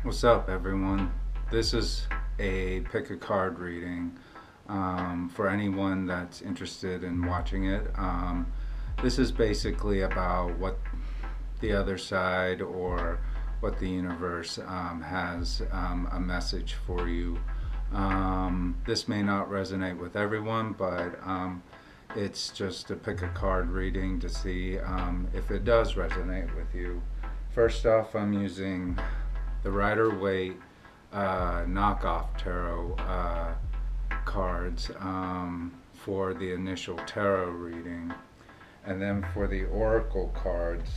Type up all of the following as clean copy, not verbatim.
What's up, everyone? This is a pick a card reading for anyone that's interested in watching it. This is basically about what the other side or what the universe has a message for you. This may not resonate with everyone, but it's just a pick a card reading to see if it does resonate with you. First off, I'm using the Rider-Waite knockoff tarot cards for the initial tarot reading. And then for the oracle cards,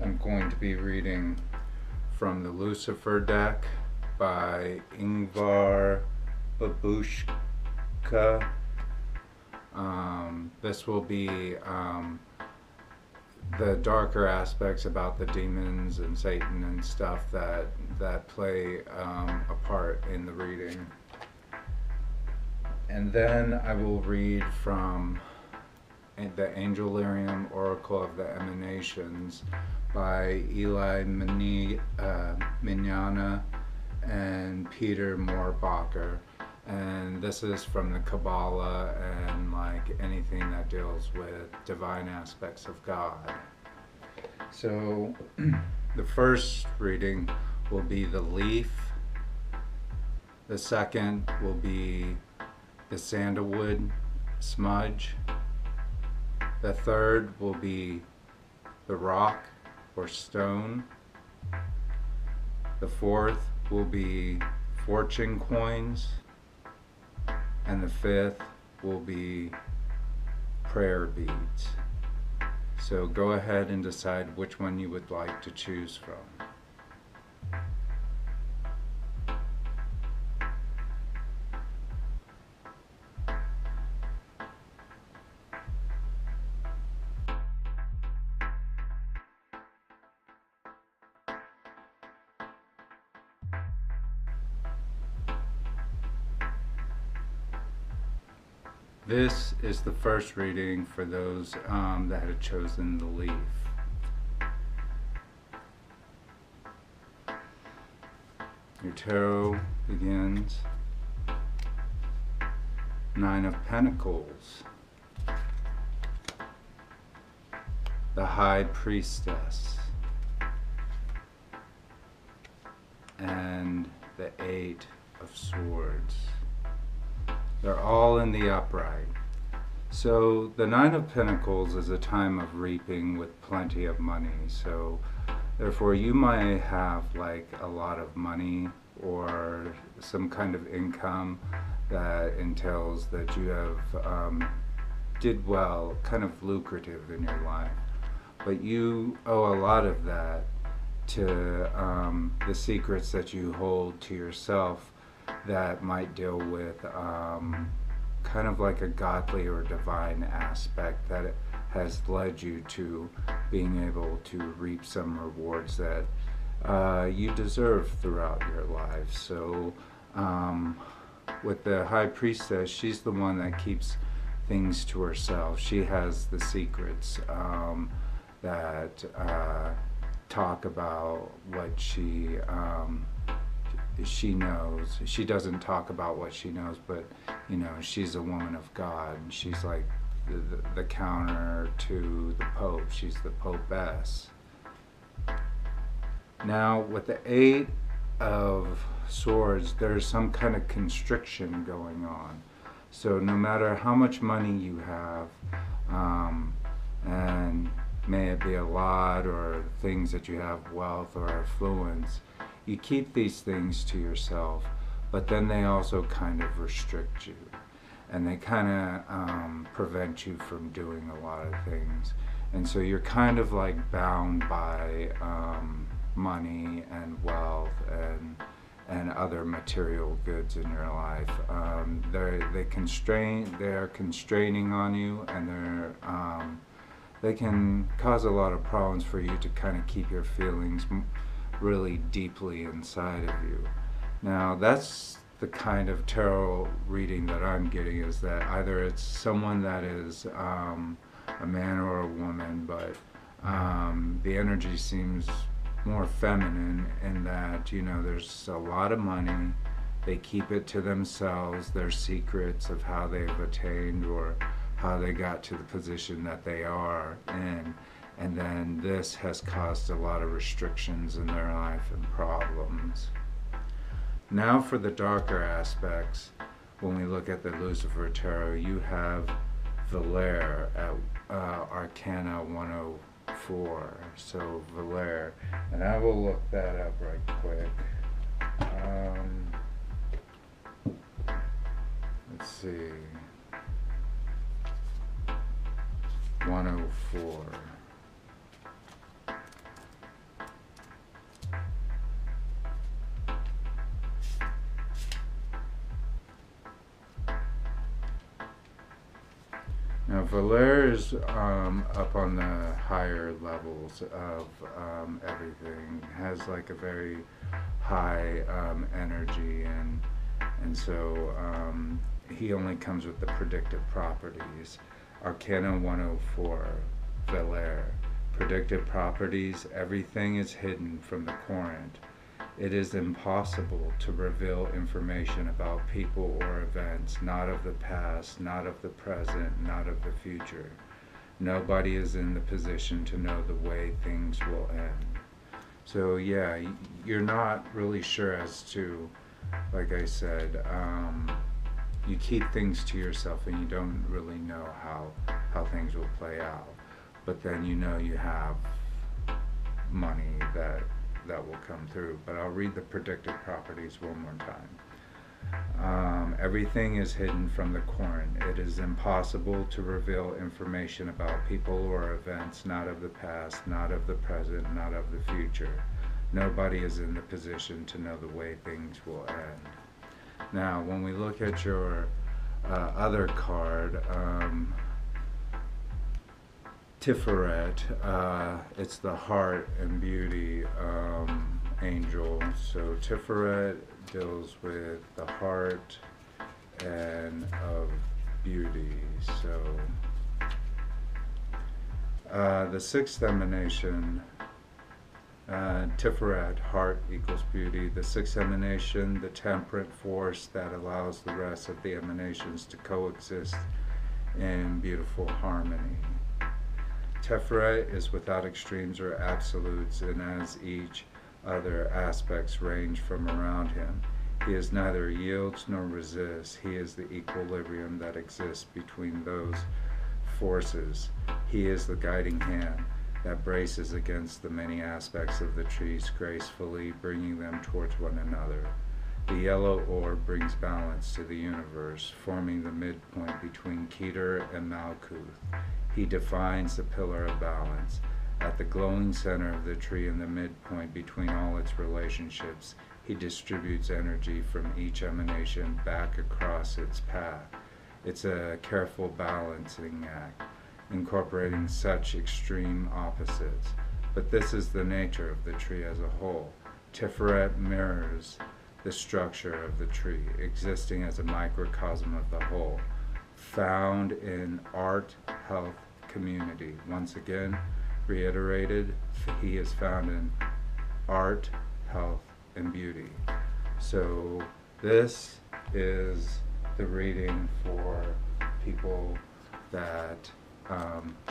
I'm going to be reading from the Lucifer deck by Ingvar Babushka. This will be the darker aspects about the demons and Satan and stuff that play a part in the reading. And then I will read from the Angelarium Oracle of the Emanations by Eli Mignana and Peter Moorbacher. And this is from the Kabbalah and like anything that deals with divine aspects of God. So the first reading will be the leaf. The second will be the sandalwood smudge. The third will be the rock or stone. The fourth will be fortune coins. And the fifth will be prayer beads. So go ahead and decide which one you would like to choose from. This is the first reading for those that had chosen the leaf. Your tarot begins. Nine of Pentacles. The High Priestess. And the Eight of Swords. They're all in the upright. So the Nine of Pentacles is a time of reaping with plenty of money. So therefore you might have like a lot of money or some kind of income that entails that you have did well, kind of lucrative in your life. But you owe a lot of that to the secrets that you hold to yourself that might deal with kind of like a godly or divine aspect that has led you to being able to reap some rewards that you deserve throughout your life. So with the High Priestess, she's the one that keeps things to herself. She has the secrets that talk about what she knows. She doesn't talk about what she knows, but you know, she's a woman of God. She's like the counter to the Pope. She's the Popess. Now with the Eight of Swords, there's some kind of constriction going on. So no matter how much money you have, and may it be a lot or things that you have, wealth or affluence, you keep these things to yourself, but then they also kind of restrict you. And they kind of prevent you from doing a lot of things. And so you're kind of like bound by money and wealth and other material goods in your life. They're constraining on you, and they can cause a lot of problems for you to kind of keep your feelings really deeply inside of you. Now that's the kind of tarot reading that I'm getting, is that either it's someone that is a man or a woman, but the energy seems more feminine in that, you know, there's a lot of money. They keep it to themselves, their secrets of how they've attained or how they got to the position that they are in. And then this has caused a lot of restrictions in their life and problems. Now for the darker aspects, when we look at the Lucifer Tarot, you have Valere at Arcana 104. So Valere, and I will look that up right quick. Let's see. 104. Now Valere is up on the higher levels of everything. Has like a very high energy, and so he only comes with the predictive properties. Arcana 104, Valere. Predictive properties, everything is hidden from the current. It is impossible to reveal information about people or events, not of the past, not of the present, not of the future. Nobody is in the position to know the way things will end. So yeah, you're not really sure as to, like I said, you keep things to yourself and you don't really know how things will play out. But then you know you have money that will come through. But I'll read the predictive properties one more time. Everything is hidden from the current. It is impossible to reveal information about people or events, not of the past, not of the present, not of the future. Nobody is in the position to know the way things will end. Now, when we look at your other card, Tiferet, it's the heart and beauty angel. So Tiferet deals with the heart and of beauty. So the sixth emanation, Tiferet, heart equals beauty. The sixth emanation, the temperate force that allows the rest of the emanations to coexist in beautiful harmony. Tiferet is without extremes or absolutes, and as each other aspects range from around him, he is neither yields nor resists. He is the equilibrium that exists between those forces. He is the guiding hand that braces against the many aspects of the trees gracefully, bringing them towards one another. The yellow orb brings balance to the universe, forming the midpoint between Keter and Malkuth. He defines the pillar of balance. At the glowing center of the tree in the midpoint between all its relationships, he distributes energy from each emanation back across its path. It's a careful balancing act, incorporating such extreme opposites. But this is the nature of the tree as a whole. Tiferet mirrors the structure of the tree, existing as a microcosm of the whole, found in art, health, community. Once again, reiterated, he is found in art, health, and beauty. So this is the reading for people that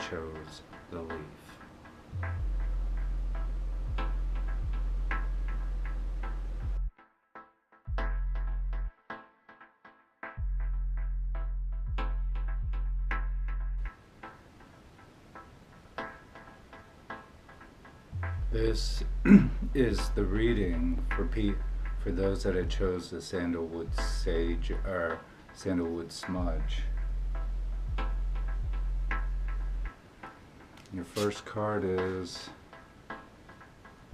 chose the leaf. This is the reading for those that had chose the Sandalwood Sage or Sandalwood Smudge. Your first card is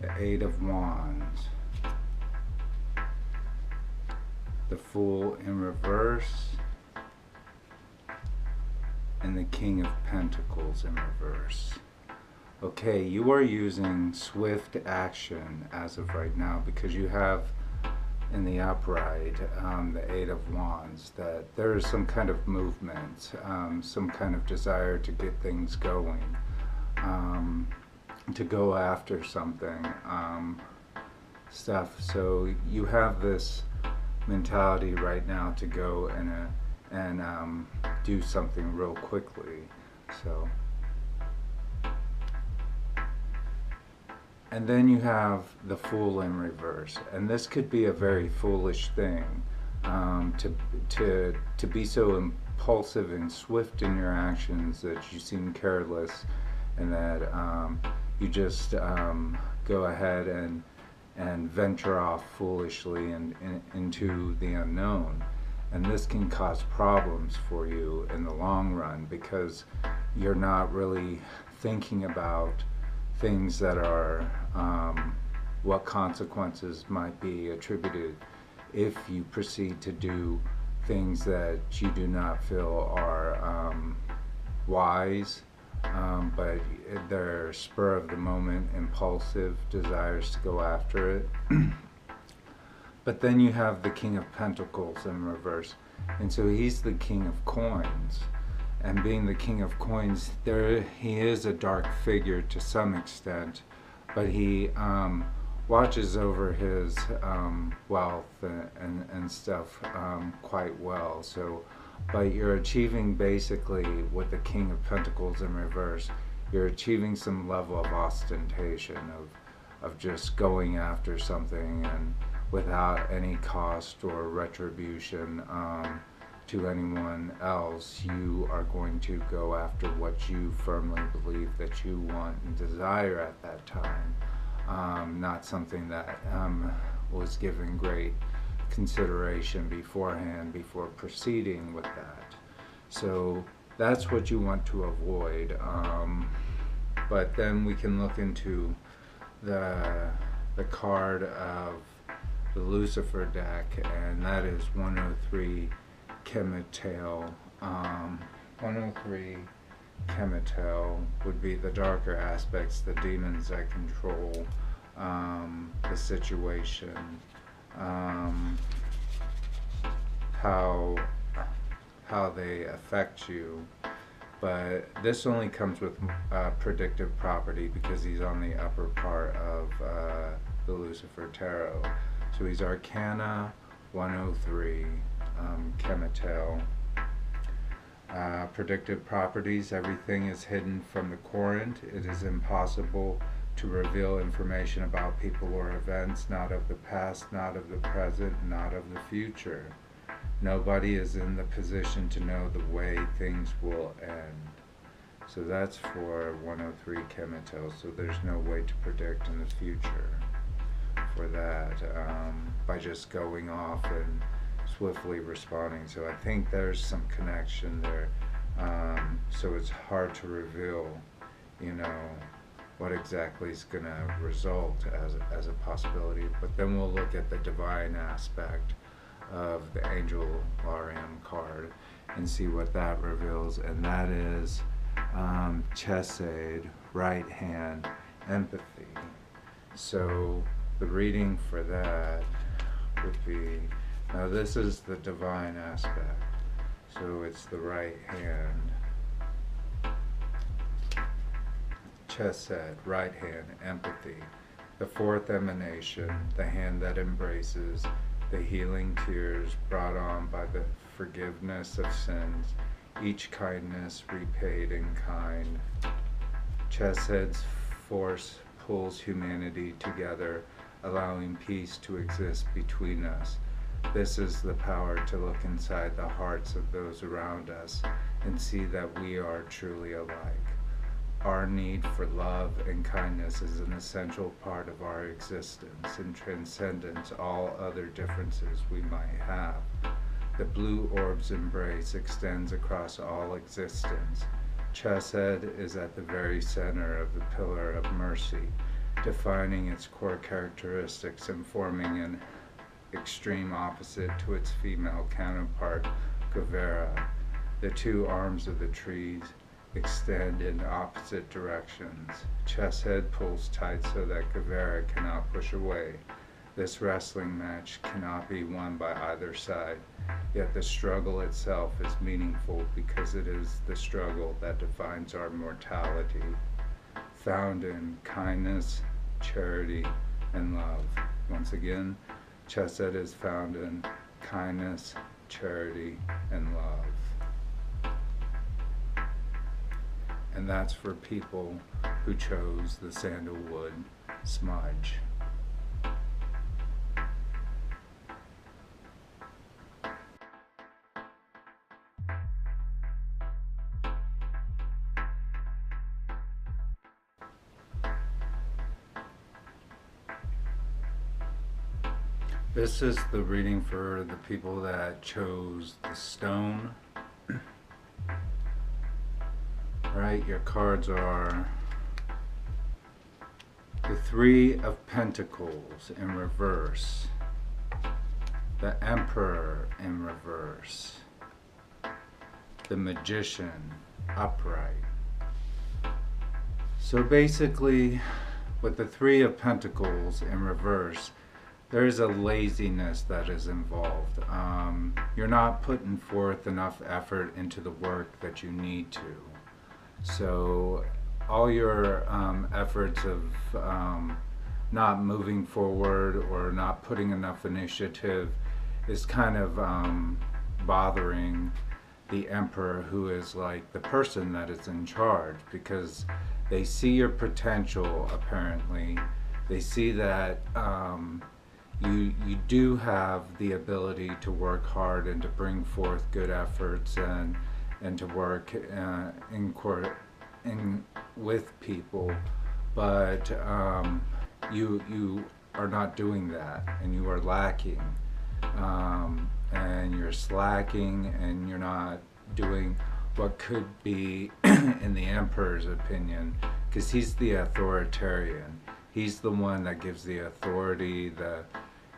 the Eight of Wands, the Fool in reverse, and the King of Pentacles in reverse. Okay, you are using swift action as of right now because you have in the upright the Eight of Wands, that there is some kind of movement, some kind of desire to get things going. to go after something, stuff. So you have this mentality right now to go and do something real quickly. So, and then you have the Fool in reverse, and this could be a very foolish thing, to be so impulsive and swift in your actions that you seem careless, and that you just go ahead and venture off foolishly into the unknown. And this can cause problems for you in the long run because you're not really thinking about things that are what consequences might be attributed if you proceed to do things that you do not feel are wise, but they're spur of the moment, impulsive desires to go after it. But then you have the King of Pentacles in reverse, and so he's the King of Coins. And being the King of Coins, he is a dark figure to some extent, but he watches over his wealth and stuff quite well. So, but you're achieving basically with the King of Pentacles in reverse, you're achieving some level of ostentation of just going after something and without any cost or retribution to anyone else. You are going to go after what you firmly believe that you want and desire at that time, not something that was given great consideration beforehand before proceeding with that. So that's what you want to avoid. But then we can look into the card of the Lucifer deck, and that is 103 Chemitail. 103 Chemitail would be the darker aspects, the demons that control the situation, how they affect you. But this only comes with predictive property because he's on the upper part of the Lucifer Tarot. So he's Arcana 103, Chemitail. Predictive properties: everything is hidden from the current. It is impossible to reveal information about people or events, not of the past, not of the present, not of the future. Nobody is in the position to know the way things will end. So that's for 103 Chemitail. So there's no way to predict in the future for that by just going off and swiftly responding. So I think there's some connection there. So it's hard to reveal, what exactly is going to result as a possibility. But then we'll look at the divine aspect of the Angel RM card and see what that reveals. And that is Chesed, right hand, empathy. So the reading for that would be, now this is the divine aspect, so it's the right hand. Chesed, right hand, empathy. The fourth emanation, the hand that embraces, the healing tears brought on by the forgiveness of sins, each kindness repaid in kind. Chesed's force pulls humanity together, allowing peace to exist between us. This is the power to look inside the hearts of those around us and see that we are truly alike. Our need for love and kindness is an essential part of our existence and transcends all other differences we might have. The blue orb's embrace extends across all existence. Chesed is at the very center of the pillar of mercy, defining its core characteristics and forming an extreme opposite to its female counterpart, Gavera. The two arms of the trees extend in opposite directions. Chesed pulls tight so that Gavera cannot push away. This wrestling match cannot be won by either side, yet the struggle itself is meaningful because it is the struggle that defines our mortality. found in kindness, charity, and love. Once again, Chesed is found in kindness, charity, and love. And that's for people who chose the sandalwood smudge. This is the reading for the people that chose the stone. Right, your cards are the Three of Pentacles in reverse, the Emperor in reverse, the Magician upright. So basically, with the Three of Pentacles in reverse, there is a laziness that is involved. You're not putting forth enough effort into the work that you need to. So all your efforts of not moving forward or not putting enough initiative is kind of bothering the Emperor, who is like the person that is in charge, because they see your potential. Apparently they see that you do have the ability to work hard and to bring forth good efforts and to work in with people, but you are not doing that, and you are lacking, and you're slacking, and you're not doing what could be in the Emperor's opinion, because he's the authoritarian. He's the one that gives the authority,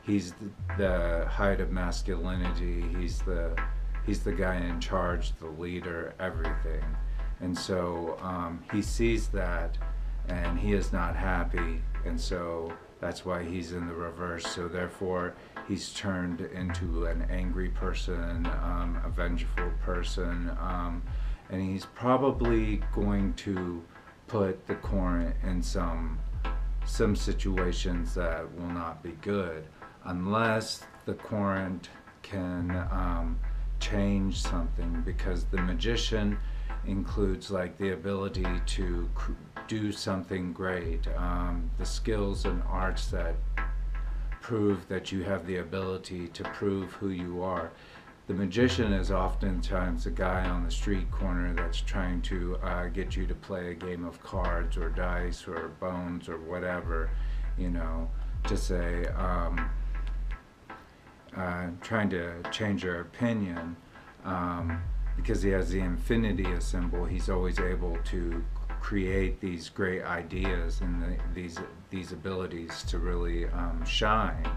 he's the height of masculinity, he's the guy in charge, the leader, everything. And so he sees that, and he is not happy, and so that's why he's in the reverse. So therefore he's turned into an angry person, a vengeful person, and he's probably going to put the Court in some situations that will not be good, unless the Court can change something, because the Magician includes like the ability to do something great, the skills and arts that prove that you have the ability to prove who you are. The Magician is oftentimes a guy on the street corner that's trying to get you to play a game of cards or dice or bones or whatever, you know, to say, trying to change your opinion, because he has the infinity symbol. He's always able to create these great ideas and these abilities to really shine.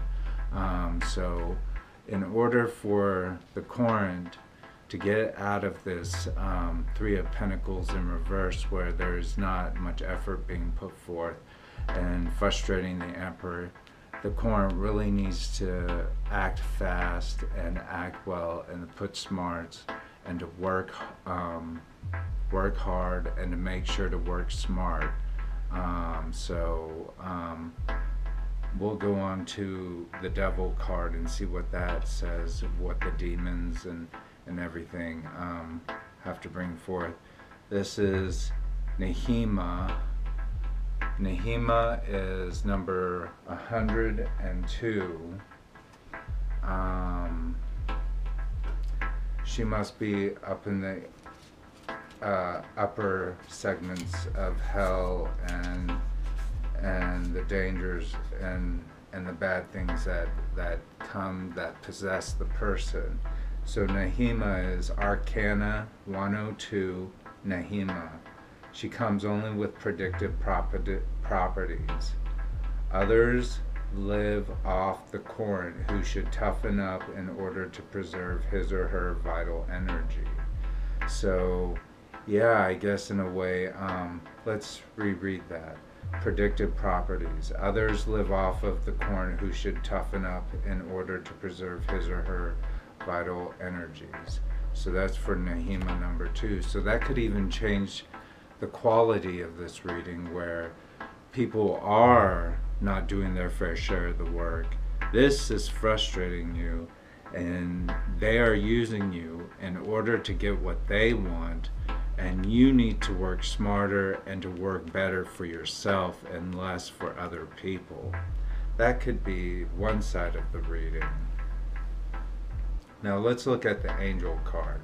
So in order for the Court to get out of this Three of Pentacles in reverse, where there's not much effort being put forth and frustrating the Emperor, the Court really needs to act fast and act well and put smarts and to work hard and to make sure to work smart. We'll go on to the Devil card and see what that says, what the demons and everything have to bring forth. This is Nehema. Nehema is number 102. She must be up in the upper segments of hell, and the dangers and the bad things that possess the person. So Nehema is Arcana 102, Nehema. She comes only with predictive properties. Others live off the Court who should toughen up in order to preserve his or her vital energy. So yeah, I guess in a way, let's reread that. Predictive properties. Others live off of the Court who should toughen up in order to preserve his or her vital energies. So that's for Nehema number 2. So that could even change the quality of this reading where people are not doing their fair share of the work. This is frustrating you, and they are using you in order to get what they want, and you need to work smarter and to work better for yourself and less for other people. That could be one side of the reading. Now let's look at the angel card.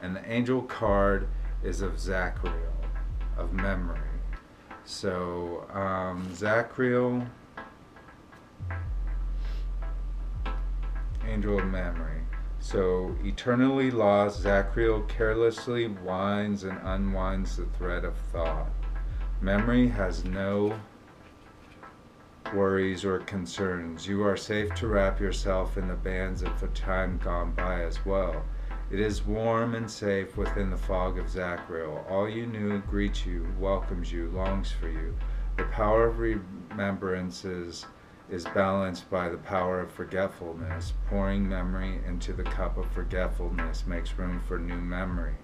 And the angel card is of Zachriel, of memory. So Zachriel, angel of memory. So eternally lost, Zachriel carelessly winds and unwinds the thread of thought. Memory has no worries or concerns. You are safe to wrap yourself in the bands of a time gone by as well. It is warm and safe within the fog of Zachriel. All you knew greets you, welcomes you, longs for you. The power of remembrances is balanced by the power of forgetfulness. Pouring memory into the cup of forgetfulness makes room for new memory.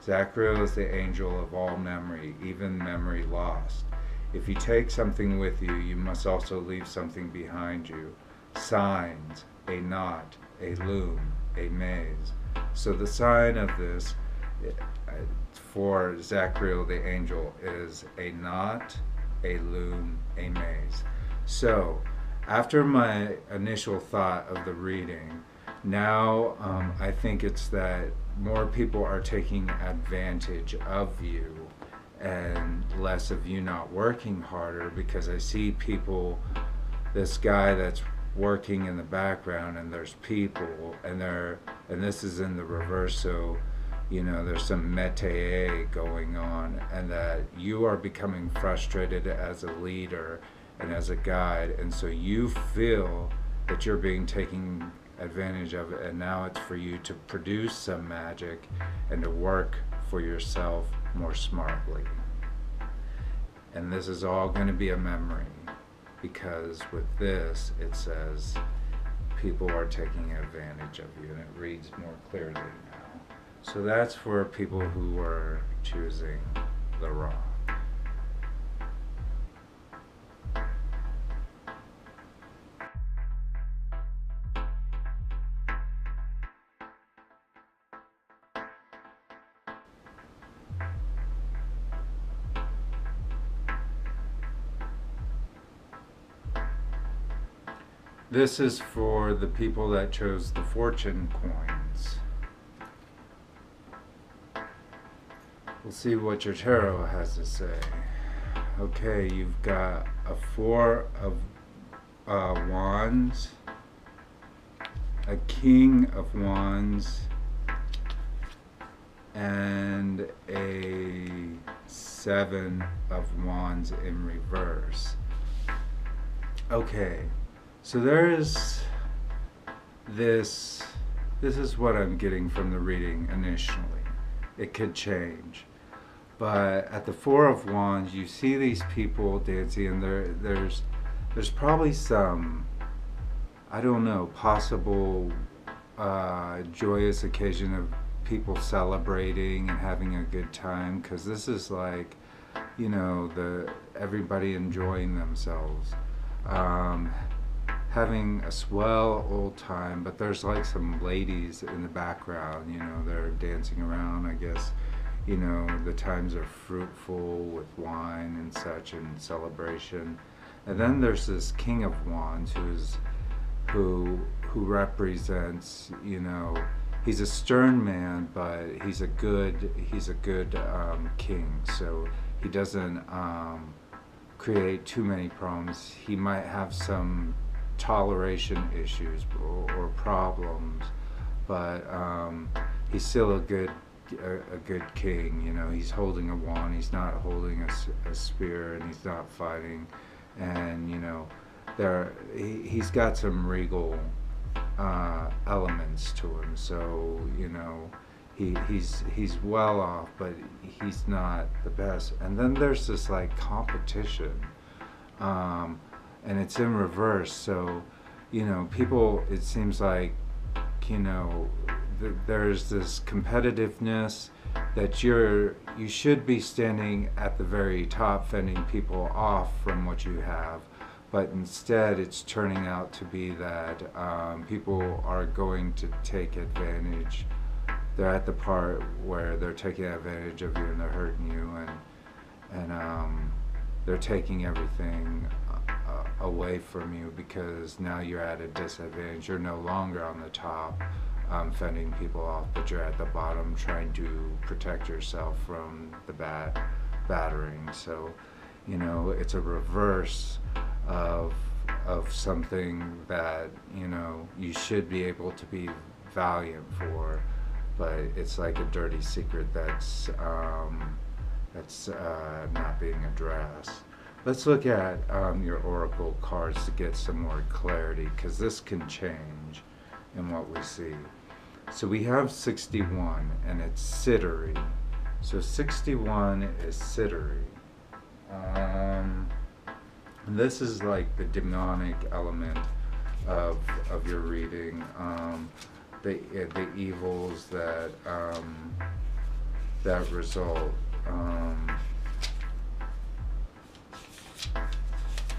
Zachriel is the angel of all memory, even memory lost. If you take something with you, you must also leave something behind you. Signs, a knot, a loom, a maze. So the sign of this for Zachriel the angel is a knot, a loom, a maze. So after my initial thought of the reading, now I think it's that more people are taking advantage of you and less of you not working harder, because I see people, this guy that's working in the background, and there's people, and this is in the reverse, so you know there's some métier going on, and that you are becoming frustrated as a leader and as a guide, and so you feel that you're being taken advantage of it, and now it's for you to produce some magic and to work for yourself more smartly. And this is all going to be a memory, because with this it says people are taking advantage of you, and it reads more clearly now. So that's for people who are choosing the wrong. This is for the people that chose the fortune coins. We'll see what your tarot has to say. Okay, you've got a Four of Wands, a King of Wands, and a Seven of Wands in reverse. Okay. So there is this is what I'm getting from the reading initially. It could change. But at the Four of Wands, you see these people dancing, and there's probably some, I don't know, possible joyous occasion of people celebrating and having a good time, because this is like, you know, everybody enjoying themselves. Having a swell old time, but there's like some ladies in the background, you know, they're dancing around. I guess, you know, the times are fruitful with wine and such and celebration. And then there's this King of Wands who represents, you know, he's a stern man, but he's a good king. So he doesn't create too many problems. He might have some toleration issues or problems, but he's still a good king. You know, he's holding a wand, he's not holding a spear, and he's not fighting, and you know, he's got some regal elements to him. So you know, he's well off, but he's not the best. And then there's this like competition, and it's in reverse. So you know, people, it seems like, you know, there's this competitiveness that you should be standing at the very top, fending people off from what you have, but instead it's turning out to be that people are going to take advantage. They're at the part where they're taking advantage of you and they're hurting you, and they're taking everything away from you because now you're at a disadvantage. You're no longer on the top fending people off, but you're at the bottom trying to protect yourself from the battering. So, you know, it's a reverse of something that, you know, you should be able to be valiant for, but it's like a dirty secret that's not being addressed. Let's look at your oracle cards to get some more clarity, because this can change in what we see. So we have 61, and it's Sittery. So 61 is Sittery. This is like the demonic element of your reading. The evils that that result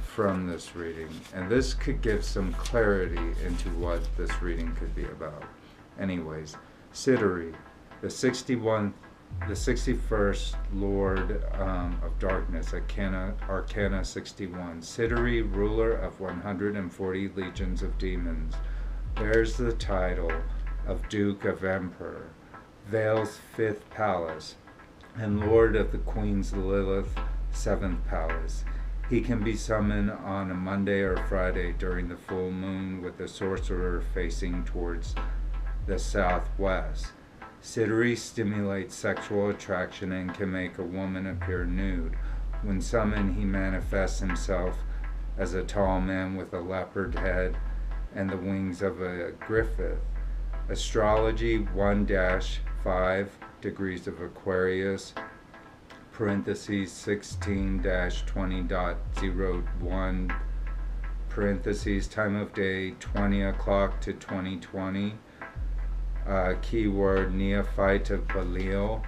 from this reading, and this could give some clarity into what this reading could be about. Anyways, Sittery, the 61st Lord of Darkness, Arcana 61. Sittery, ruler of 140 legions of demons, bears the title of Duke of Emperor, Vale's 5th palace, and Lord of the Queen's Lilith 7th palace. He can be summoned on a Monday or Friday during the full moon, with the sorcerer facing towards the southwest. Sittery stimulates sexual attraction and can make a woman appear nude. When summoned, he manifests himself as a tall man with a leopard head and the wings of a griffith. Astrology 1-5 degrees of Aquarius, parentheses 16-20.01, parentheses time of day 20 o'clock to 2020, keyword neophyte of Belial,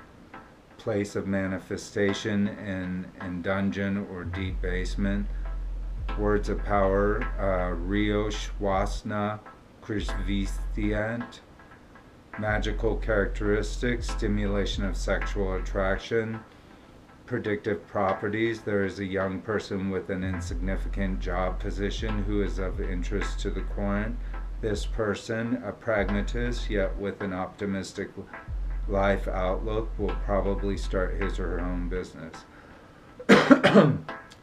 place of manifestation in dungeon or deep basement, words of power, Rio Shwasna Krisvithiant, magical characteristics, stimulation of sexual attraction. Predictive properties, there is a young person with an insignificant job position who is of interest to the querent. This person, a pragmatist yet with an optimistic life outlook, will probably start his or her own business.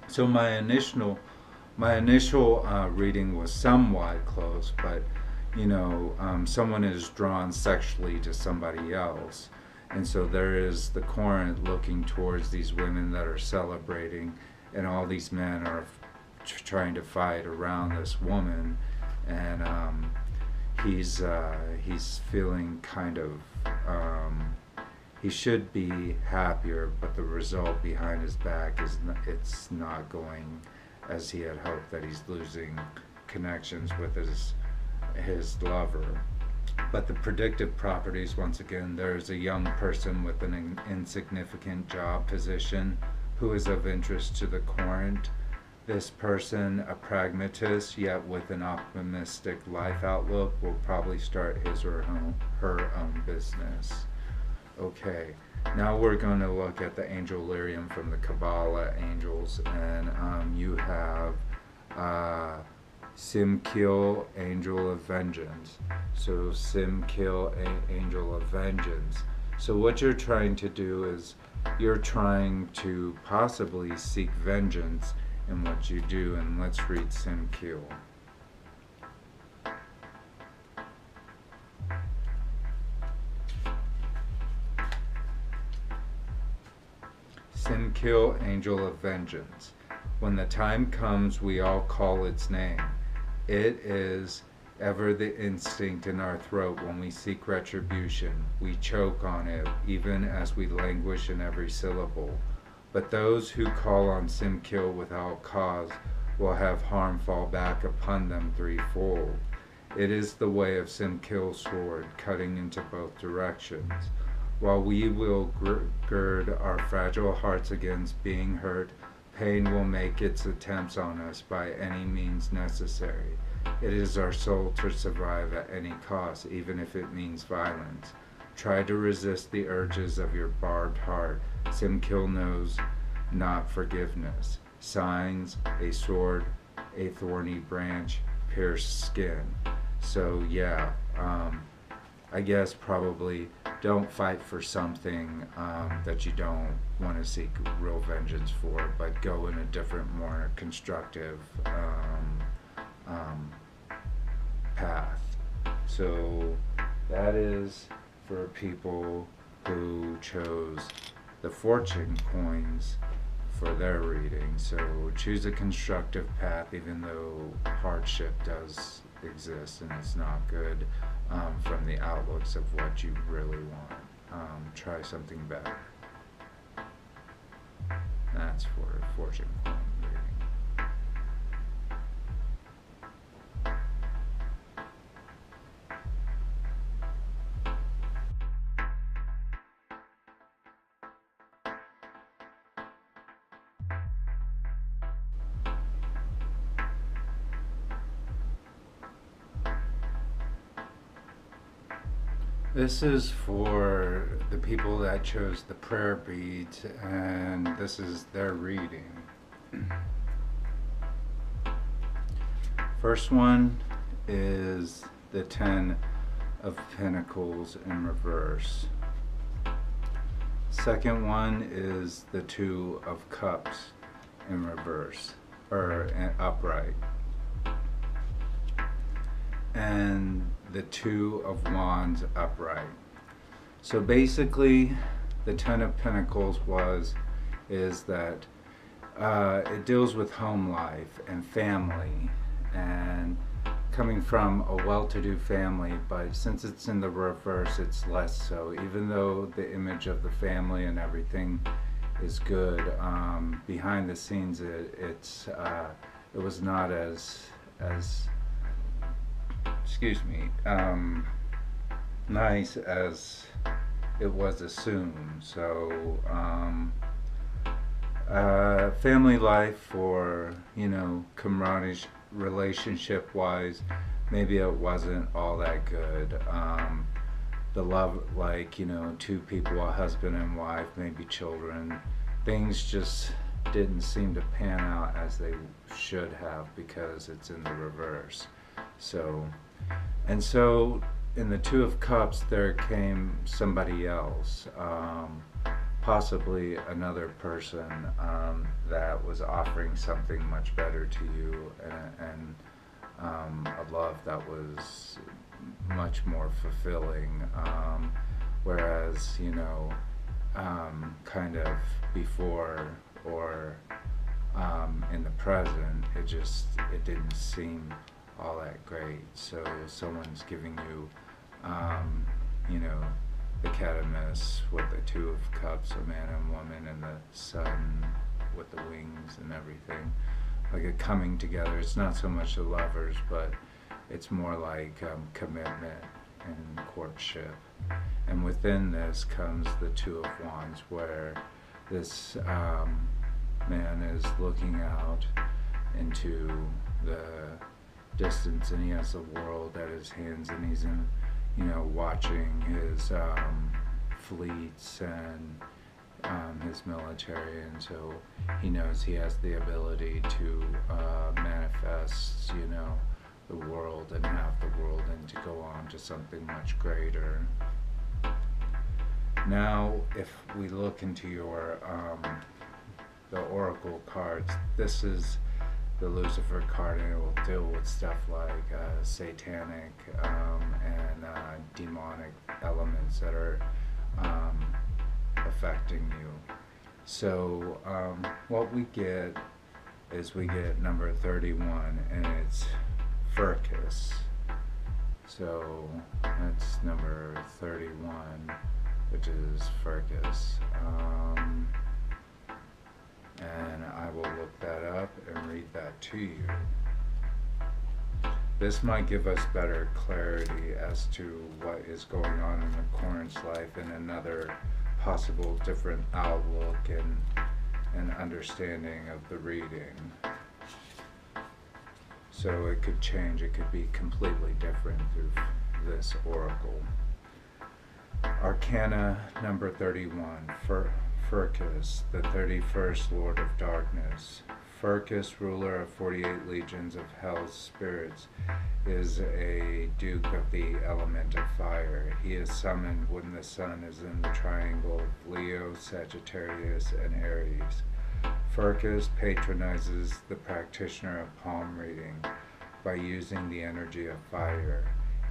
So my initial reading was somewhat close, but you know, someone is drawn sexually to somebody else. And so there is the querent looking towards these women that are celebrating, and all these men are trying to fight around this woman, and he's feeling kind of he should be happier, but the result behind his back is it's not going as he had hoped, that he's losing connections with his lover. But the predictive properties, once again, there's a young person with an insignificant job position who is of interest to the querent. This person, a pragmatist yet with an optimistic life outlook, will probably start his or her own business. Okay, now we're going to look at the angel lyrium from the Kabbalah angels, and you have Simkil, angel of vengeance. So Simkil, angel of vengeance. So what you're trying to do is you're trying to possibly seek vengeance in what you do, and let's read Simkil. Simkil, angel of vengeance. When the time comes, we all call its name. It is ever the instinct in our throat when we seek retribution. We choke on it, even as we languish in every syllable. But those who call on Simkil without cause will have harm fall back upon them threefold. It is the way of Simkill sword, cutting into both directions. While we will gird our fragile hearts against being hurt, pain will make its attempts on us by any means necessary. It is our soul to survive at any cost, even if it means violence. Try to resist the urges of your barbed heart. Simkill knows not forgiveness. Signs, a sword, a thorny branch, pierced skin. So yeah, I guess probably don't fight for something that you don't want to seek real vengeance for, but go in a different, more constructive path. So that is for people who chose the fortune coins for their reading. So choose a constructive path, even though hardship does exist and it's not good from the outlooks of what you really want. Try something better. That's for fortune coin reading. This is for the people that chose the prayer beads, and this is their reading. First one is the Ten of Pentacles in reverse. Second one is the Two of Cups in reverse, or upright. And the Two of Wands upright. So basically, the Ten of Pentacles is that it deals with home life and family, and coming from a well-to-do family, but since it's in the reverse, it's less so. Even though the image of the family and everything is good, behind the scenes, it was not as nice as it was assumed. So family life, or camaraderie, relationship wise, maybe it wasn't all that good. The love, like two people, a husband and wife, maybe children, things just didn't seem to pan out as they should have because it's in the reverse. So in the Two of Cups, there came somebody else, possibly another person that was offering something much better to you, and a love that was much more fulfilling. Whereas, kind of before, or in the present, it didn't seem all that great. So someone's giving you, the Catamus with the Two of Cups, a man and woman, and the sun with the wings and everything, like a coming together. It's not so much the lovers, but it's more like commitment and courtship. And within this comes the Two of Wands, where this man is looking out into the distance, and he has the world at his hands, and he's watching his fleets and his military, and so he knows he has the ability to manifest the world and have the world, and to go on to something much greater. Now if we look into your the oracle cards, this is the Lucifer card, and it will deal with stuff like satanic and demonic elements that are affecting you. So what we get is number 31, and it's Furcus. So that's number 31, which is Furcus. And I will look that up and read that to you. This might give us better clarity as to what is going on in the Corint's life and another possible different outlook and understanding of the reading. So it could change, it could be completely different through this oracle. Arcana number 31, Furcus, the 31st Lord of Darkness. Furcus, ruler of 48 legions of hell's spirits, is a duke of the element of fire. He is summoned when the sun is in the triangle of Leo, Sagittarius, and Aries. Furcus patronizes the practitioner of palm reading by using the energy of fire.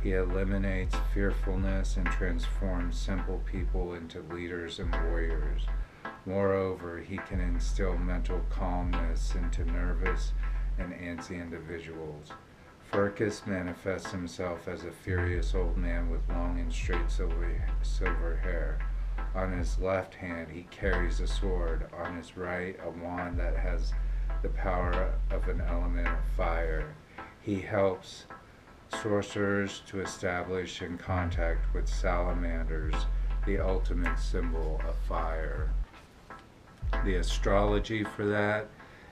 He eliminates fearfulness and transforms simple people into leaders and warriors. Moreover, he can instill mental calmness into nervous and antsy individuals. Furcus manifests himself as a furious old man with long and straight silver hair. On his left hand he carries a sword, on his right a wand that has the power of an element of fire. He helps sorcerers to establish in contact with salamanders, the ultimate symbol of fire. The astrology for that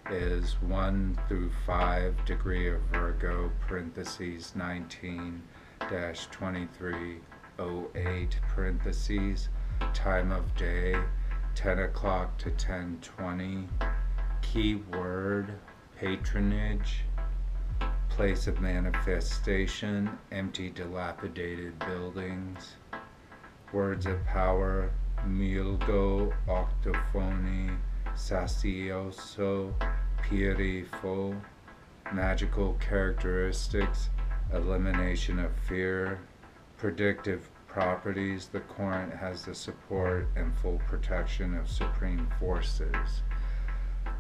is 1 through 5 degree of Virgo, parentheses 19-2308, parentheses, time of day 10 o'clock to 10:20, keyword patronage, place of manifestation, empty dilapidated buildings, words of power, milgo, octophony, sassioso, pierifo, magical characteristics, elimination of fear, predictive properties. The Corinth has the support and full protection of supreme forces.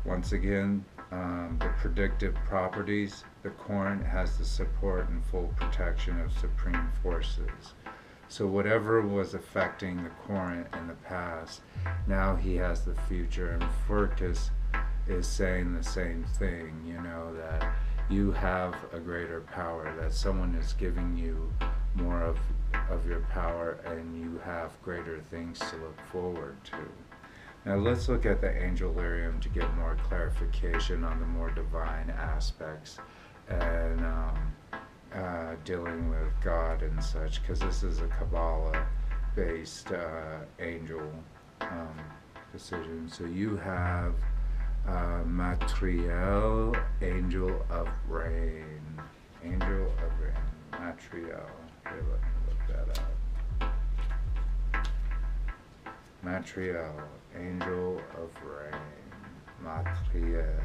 Once again, the predictive properties, the Corinth has the support and full protection of supreme forces. So whatever was affecting the Corinth in the past, now he has the future, and Furcus is saying the same thing, that you have a greater power, that someone is giving you more of your power, and you have greater things to look forward to. Now let's look at the Angelarium to get more clarification on the more divine aspects and dealing with God and such, because this is a Kabbalah-based angel decision. So you have Matriel, angel of rain. Angel of rain. Matriel. Okay, let me look that up. Matriel, angel of rain. Matriel.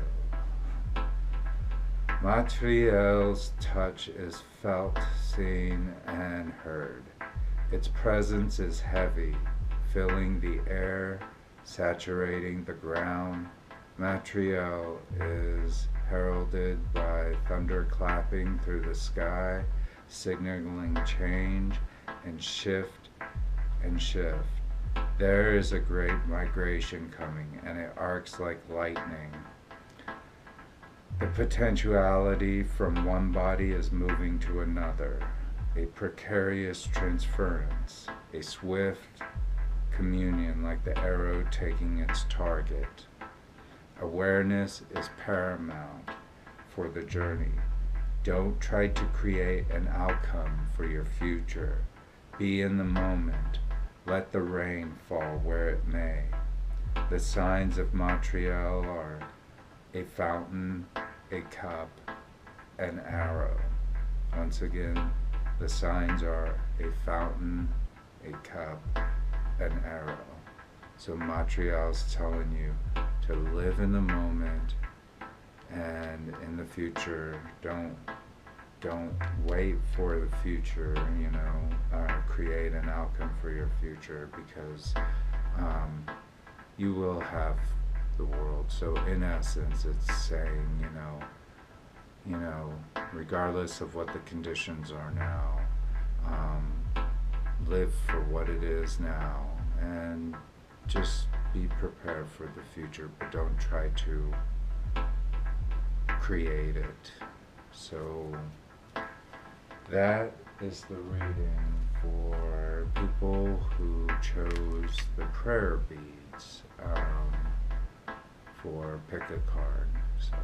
Matriel's touch is felt, seen, and heard. Its presence is heavy, filling the air, saturating the ground. Matriel is heralded by thunder clapping through the sky, signaling change and shift and shift. There is a great migration coming, and it arcs like lightning. The potentiality from one body is moving to another, a precarious transference, a swift communion like the arrow taking its target. Awareness is paramount for the journey. Don't try to create an outcome for your future. Be in the moment. Let the rain fall where it may. The signs of Matriel are a fountain, a cup, an arrow. Once again, the signs are a fountain, a cup, an arrow. So Matriel's telling you to live in the moment, and in the future, don't wait for the future, create an outcome for your future, because you will have the world. So in essence, it's saying, regardless of what the conditions are now, live for what it is now, and just be prepared for the future, but don't try to create it. So that is the reading for people who chose the prayer beads for pick a card. So.